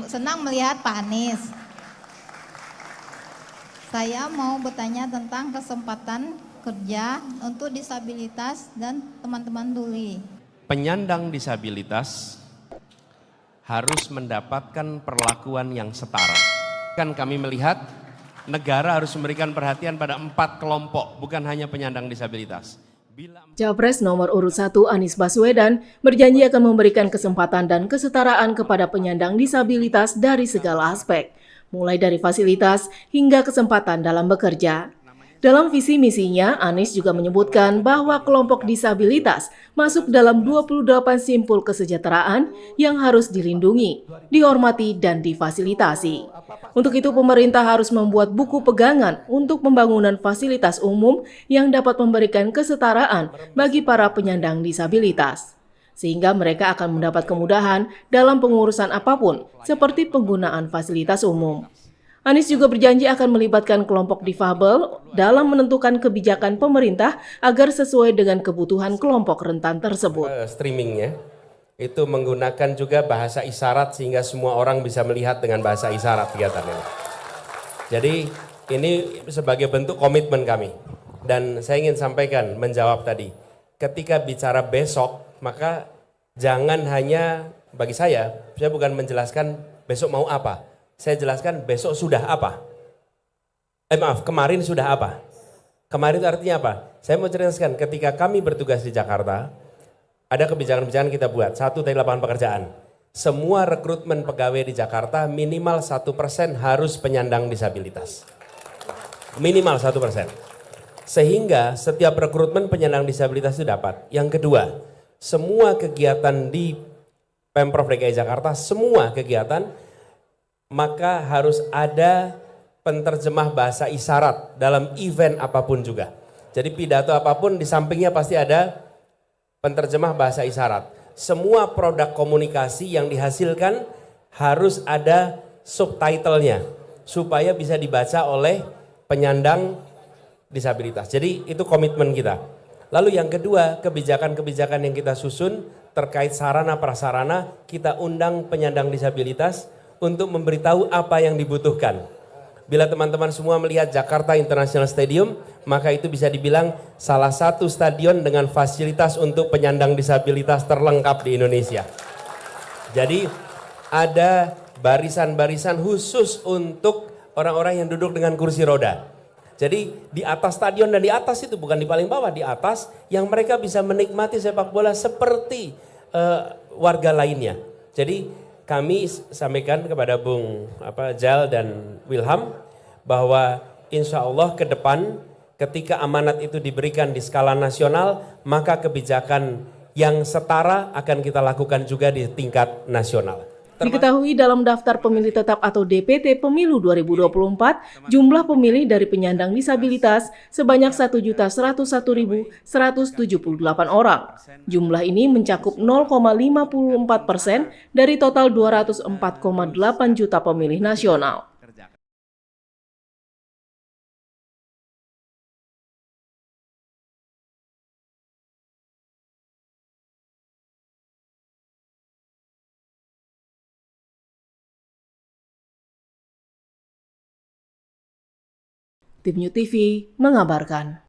senang melihat Pak Anies. Saya mau bertanya tentang kesempatan kerja untuk disabilitas dan teman-teman tuli. Penyandang disabilitas harus mendapatkan perlakuan yang setara. Kan kami melihat negara harus memberikan perhatian pada 4 kelompok, bukan hanya penyandang disabilitas. Capres nomor urut 1 Anies Baswedan berjanji akan memberikan kesempatan dan kesetaraan kepada penyandang disabilitas dari segala aspek, mulai dari fasilitas hingga kesempatan dalam bekerja. Dalam visi misinya, Anies juga menyebutkan bahwa kelompok disabilitas masuk dalam 28 simpul kesejahteraan yang harus dilindungi, dihormati, dan difasilitasi. Untuk itu, pemerintah harus membuat buku pegangan untuk pembangunan fasilitas umum yang dapat memberikan kesetaraan bagi para penyandang disabilitas, sehingga mereka akan mendapat kemudahan dalam pengurusan apapun, seperti penggunaan fasilitas umum. Anies juga berjanji akan melibatkan kelompok difabel dalam menentukan kebijakan pemerintah agar sesuai dengan kebutuhan kelompok rentan tersebut. Streamingnya itu menggunakan juga bahasa isyarat sehingga semua orang bisa melihat dengan bahasa isyarat kegiatan ini. Jadi ini sebagai bentuk komitmen kami. Dan saya ingin sampaikan, menjawab tadi, ketika bicara besok, maka jangan hanya bagi saya bukan menjelaskan besok mau apa. Saya jelaskan besok sudah apa. Kemarin sudah apa. Kemarin itu artinya apa? Saya mau jelaskan ketika kami bertugas di Jakarta, ada kebijakan-kebijakan kita buat. Satu, dari lapangan pekerjaan. Semua rekrutmen pegawai di Jakarta minimal 1% harus penyandang disabilitas. Minimal 1%. Sehingga setiap rekrutmen penyandang disabilitas itu dapat. Yang kedua, semua kegiatan di Pemprov DKI Jakarta, semua kegiatan maka harus ada penterjemah bahasa isyarat dalam event apapun juga. Jadi pidato apapun di sampingnya pasti ada penterjemah bahasa isyarat. Semua produk komunikasi yang dihasilkan harus ada subtitlenya supaya bisa dibaca oleh penyandang disabilitas. Jadi itu komitmen kita. Lalu yang kedua, kebijakan-kebijakan yang kita susun terkait sarana prasarana, kita undang penyandang disabilitas untuk memberitahu apa yang dibutuhkan. Bila teman-teman semua melihat Jakarta International Stadium, maka itu bisa dibilang salah satu stadion dengan fasilitas untuk penyandang disabilitas terlengkap di Indonesia. Jadi ada barisan-barisan khusus untuk orang-orang yang duduk dengan kursi roda. Jadi di atas stadion dan di atas itu, bukan di paling bawah, di atas yang mereka bisa menikmati sepak bola seperti warga lainnya. Jadi kami sampaikan kepada Bung Jal dan Wilham bahwa insya Allah ke depan ketika amanat itu diberikan di skala nasional, maka kebijakan yang setara akan kita lakukan juga di tingkat nasional. Diketahui dalam daftar pemilih tetap atau DPT Pemilu 2024, jumlah pemilih dari penyandang disabilitas sebanyak 1.101.178 orang. Jumlah ini mencakup 0,54% dari total 204,8 juta pemilih nasional. Tim New TV mengabarkan.